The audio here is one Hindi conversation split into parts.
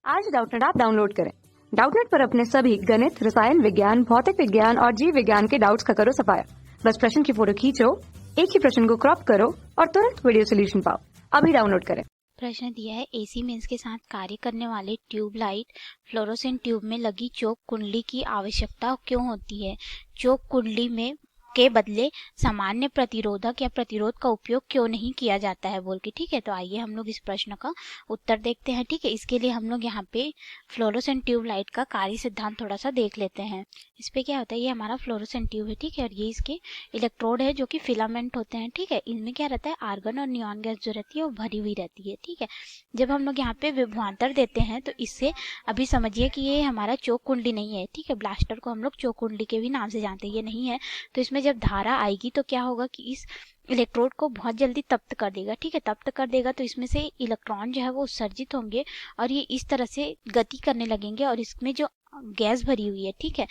आज डाउटनेट ऐप डाउनलोड करें। डाउटनेट पर अपने सभी गणित, रसायन विज्ञान, भौतिक विज्ञान और जीव विज्ञान के डाउट्स का करो सफाया। बस प्रश्न की फोटो खींचो, एक ही प्रश्न को क्रॉप करो और तुरंत वीडियो सोल्यूशन पाओ। अभी डाउनलोड करें। प्रश्न दिया है एसी मेंस के साथ कार्य करने वाले ट्यूबलाइट फ्लोरोसेंट ट्यूब में लगी चोक कुंडली की आवश्यकता क्यों होती है। चोक कुंडली में के बदले सामान्य प्रतिरोधक या प्रतिरोध का उपयोग क्यों नहीं किया जाता है बोल के। ठीक है, तो आइए हम लोग इस प्रश्न का उत्तर देखते हैं। ठीक है, इसके लिए हम लोग यहाँ पे फ्लोरोसेंट ट्यूब लाइट का कार्य सिद्धांत थोड़ा सा देख लेते हैं। इस पे क्या होता है, ये हमारा फ्लोरोसेंट ट्यूब है। ठीक है, और ये इसके इलेक्ट्रोड है जो कि फिलामेंट होते हैं। ठीक है, इनमें क्या रहता है, आर्गन और नियॉन गैस जो रहती है वो भरी हुई रहती है। ठीक है, जब हम लोग यहाँ पे विभवांतर देते हैं तो इससे अभी समझिए कि ये हमारा चोक कुंडली नहीं है। ठीक है, ब्लास्टर को हम लोग चोक कुंडली के भी नाम से जानते हैं, ये नहीं है। तो इसमें जब धारा आएगी तो क्या होगा कि इस इलेक्ट्रोड को बहुत जल्दी तप्त कर देगा। ठीक है, तप्त कर देगा तो इसमें से इलेक्ट्रॉन जो है वो उत्सर्जित होंगे और ये इस तरह से गति करने लगेंगे और इसमें जो गैस भरी हुई है, ठीक है,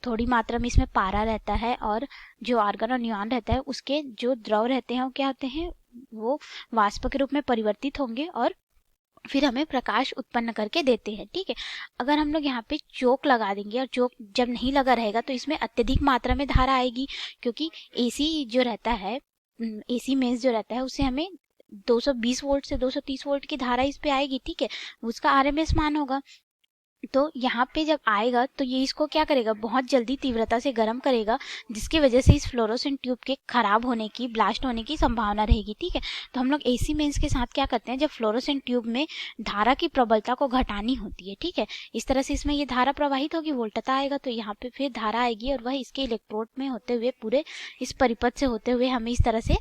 थोड़ी मात्रा में इसमें पारा रहता है और जो आर्गन और नियॉन रहता है उसके जो द्रव रहते हैं वो क्या होते हैं, वो वाष्प के रूप में परिवर्तित होंगे और फिर हमें प्रकाश उत्पन्न करके देते हैं। ठीक है, अगर हम लोग यहाँ पे चोक लगा देंगे और चोक जब नहीं लगा रहेगा तो इसमें अत्यधिक मात्रा में धारा आएगी, क्योंकि एसी जो रहता है, एसी मेंस जो रहता है उससे हमें 220 वोल्ट से 230 वोल्ट की धारा इस पे आएगी। ठीक है, उसका आरएमएस मान होगा। तो यहाँ पे जब आएगा तो ये इसको क्या करेगा, बहुत जल्दी तीव्रता से गर्म करेगा, जिसकी वजह से इस फ्लोरोसेंट ट्यूब के खराब होने की, ब्लास्ट होने की संभावना रहेगी। ठीक है, तो हम लोग एसी मेंस के साथ क्या करते हैं, जब फ्लोरोसेंट ट्यूब में धारा की प्रबलता को घटानी होती है, ठीक है, इस तरह से इसमें ये धारा प्रवाहित होगी, वोल्टता आएगा, तो यहाँ पे फिर धारा आएगी और वह इसके इलेक्ट्रोड में होते हुए पूरे इस परिपथ से होते हुए हमें इस तरह से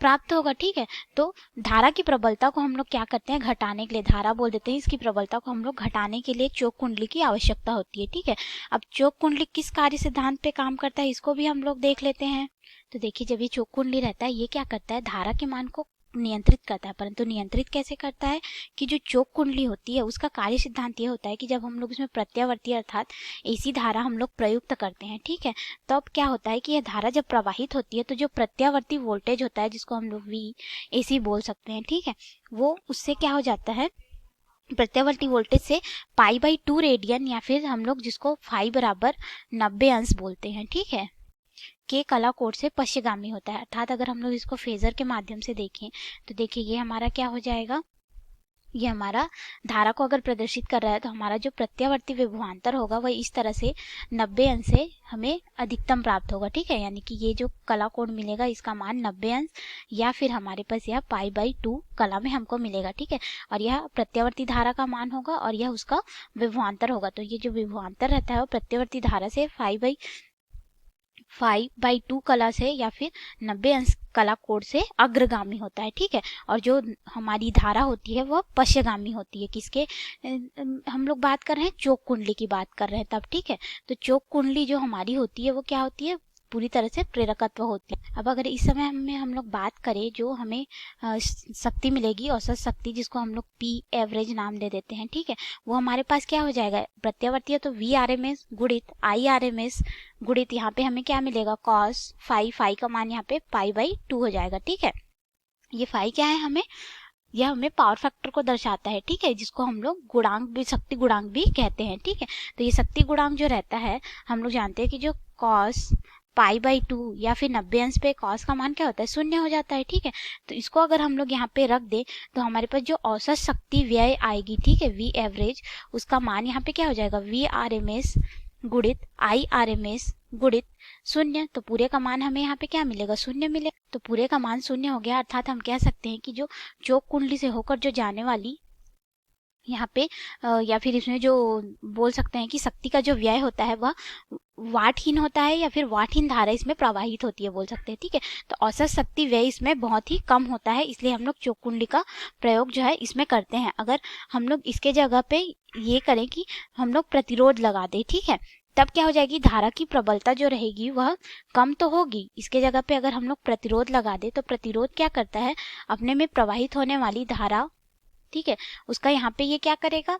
प्राप्त होगा। ठीक है, तो धारा की प्रबलता को हम लोग क्या करते हैं, घटाने के लिए, धारा बोल देते हैं, इसकी प्रबलता को हम लोग घटाने के लिए चोक कुंडली की आवश्यकता होती है। ठीक है, अब चोक कुंडली किस कार्य सिद्धांत पे काम करता है इसको भी हम लोग देख लेते हैं। तो देखिए, जब ये चोक कुंडली रहता है ये क्या करता है, धारा के मान को नियंत्रित करता है, परंतु नियंत्रित कैसे करता है कि जो चोक कुंडली होती है उसका कार्य सिद्धांत ये होता है कि जब हम लोग इसमें प्रत्यावर्ती अर्थात एसी धारा हम लोग प्रयुक्त करते हैं, ठीक है, तो अब क्या होता है कि यह धारा जब प्रवाहित होती है तो जो प्रत्यावर्ती वोल्टेज होता है जिसको हम लोग वी एसी बोल सकते हैं, ठीक है, वो उससे क्या हो जाता है, प्रत्यावर्ती वोल्टेज से π/2 रेडियन या फिर हम लोग जिसको फाई बराबर 90 अंश बोलते हैं, ठीक है, के कला कोण से पश्चिगामी होता है। अर्थात अगर हम लोग इसको फेजर के माध्यम से देखें तो देखिए ये हमारा क्या हो जाएगा, ये हमारा धारा को अगर प्रदर्शित कर रहा है तो हमारा जो प्रत्यावर्ती विभवांतर होगा वह इस तरह से 90 अंश से हमें अधिकतम प्राप्त होगा। ठीक है, यानी कि ये जो कला कोण मिलेगा इसका मान 90 अंश या फिर हमारे पास यह π/2 कला में हमको मिलेगा। ठीक है, और यह प्रत्यावर्ती धारा का मान होगा और यह उसका विभवांतर होगा। तो ये जो विभवांतर रहता है वो प्रत्यावर्ती धारा से 5/2 कला से या फिर 90 अंश कला कोण से अग्रगामी होता है। ठीक है, और जो हमारी धारा होती है वह पश्चिगामी होती है। किसके हम लोग बात कर रहे हैं, चोक कुंडली की बात कर रहे हैं तब। ठीक है, तो चोक कुंडली जो हमारी होती है वो क्या होती है, पूरी तरह से प्रेरकत्व होती है। अब अगर इस समय में हम लोग बात करें जो हमें शक्ति मिलेगी, औसत शक्ति, जिसको हम लोग पी एवरेज नाम दे देते हैं, ठीक है, वो हमारे पास क्या हो जाएगा, प्रत्यावर्ती है तो वी आर एम एस गुणित आई आर एम एस गुणित यहाँ पे हमें क्या मिलेगा, कॉस फाई का मान यहाँ पे π/2 हो जाएगा। ठीक है, ये फाई क्या है, यह हमें पावर फैक्टर को दर्शाता है। ठीक है, जिसको हम लोग गुणांक भी, शक्ति गुणांक भी कहते हैं। ठीक है, तो ये शक्ति गुणांक जो रहता है हम लोग जानते हैं कि जो कॉस π/2 या फिर 90 अंश पे कॉस का मान क्या होता है, 0 हो जाता है। ठीक है, तो इसको अगर हम लोग यहाँ पे रख दे तो हमारे पास जो औसत शक्ति व्यय आएगी, ठीक है, वी एवरेज, उसका मान यहाँ पे क्या हो जाएगा, वी आर एम एस गुणित आई आर एम एस गुणित 0। तो पूरे का मान हमें यहाँ पे क्या मिलेगा, 0 मिलेगा। तो पूरे का मान 0 हो गया, अर्थात हम कह सकते हैं कि जो चोक कुंडली से होकर जो जाने वाली यहाँ पे या फिर इसमें जो बोल सकते हैं कि शक्ति का जो व्यय होता है वह वाटहीन होता है या फिर वाटहीन धारा इसमें प्रवाहित होती है बोल सकते हैं। ठीक है, तो औसत शक्ति व्यय इसमें बहुत ही कम होता है, इसलिए हम लोग चोक कुंडली का प्रयोग जो है इसमें करते हैं। अगर हम लोग इसके जगह पे ये करें कि हम लोग प्रतिरोध लगा दें, ठीक है, तब क्या हो जाएगी, धारा की प्रबलता जो रहेगी वह कम तो होगी। इसके जगह पे अगर हम लोग प्रतिरोध लगा दें तो प्रतिरोध क्या करता है, अपने में प्रवाहित होने वाली धारा, ठीक है, उसका यहाँ पे ये क्या करेगा,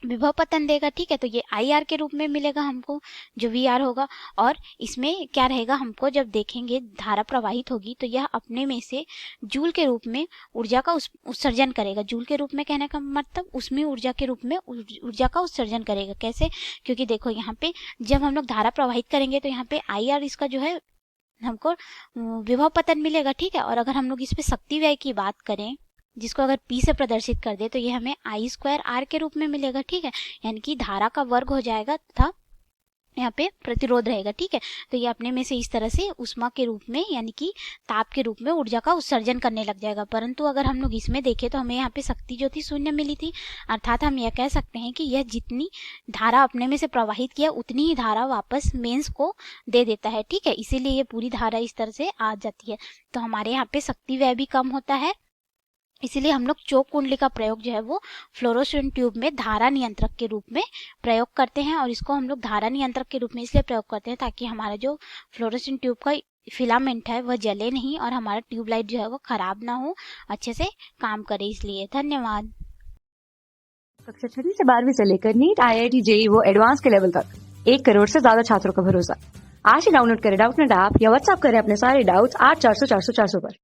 विभव पतन देगा, ठीक है। तो ये IR के रूप में मिलेगा हमको, जो VR होगा। और इसमें क्या रहेगा, हमको जब देखेंगे धारा प्रवाहित होगी तो यह अपने में से जूल के रूप में ऊर्जा का उत्सर्जन करेगा। जूल के रूप में कहने का मतलब उसमें ऊर्जा के रूप में ऊर्जा का उत्सर्जन करेगा। कैसे? क्योंकि देखो यहाँ पे जब हम लोग धारा प्रवाहित करेंगे तो यहाँ पे IR इसका जो है हमको विभव पतन मिलेगा, ठीक है। और अगर हम लोग इस पे शक्ति व्यय की बात करें, जिसको अगर P से प्रदर्शित कर दे, तो ये हमें I² R के रूप में मिलेगा, ठीक है। यानी कि धारा का वर्ग हो जाएगा तथा यहाँ पे प्रतिरोध रहेगा, ठीक है। तो ये अपने में से इस तरह से ऊष्मा के रूप में यानी कि ताप के रूप में ऊर्जा का उत्सर्जन करने लग जाएगा। परंतु अगर हम लोग इसमें देखें तो हमें यहाँ पे शक्ति जो थी शून्य मिली थी, अर्थात हम यह कह सकते हैं कि यह जितनी धारा अपने में से प्रवाहित किया उतनी ही धारा वापस मेंस को दे देता है, ठीक है। इसीलिए ये पूरी धारा इस तरह से आ जाती है। तो हमारे यहाँ पे शक्ति व्यय भी कम होता है। इसीलिए हम लोग चोक कुंडली का प्रयोग जो है वो फ्लोरोसेंट ट्यूब में धारा नियंत्रक के रूप में प्रयोग करते हैं। और इसको हम लोग धारा नियंत्रक के रूप में इसलिए प्रयोग करते हैं ताकि हमारा जो फ्लोरोसेंट ट्यूब का फिलामेंट है वह जले नहीं और हमारा ट्यूबलाइट जो है वो खराब ना हो, अच्छे से काम करे। इसलिए धन्यवाद। कक्षा 6वीं से 12वीं से लेकर नीट, IIT, JEE वो एडवांस के लेवल तक 1 करोड़ से ज्यादा छात्रों का भरोसा। आज ही डाउनलोड करें डाउटनेट ऐप या व्हाट्सएप करें अपने सारे डाउट्स 8400 400 400 पर।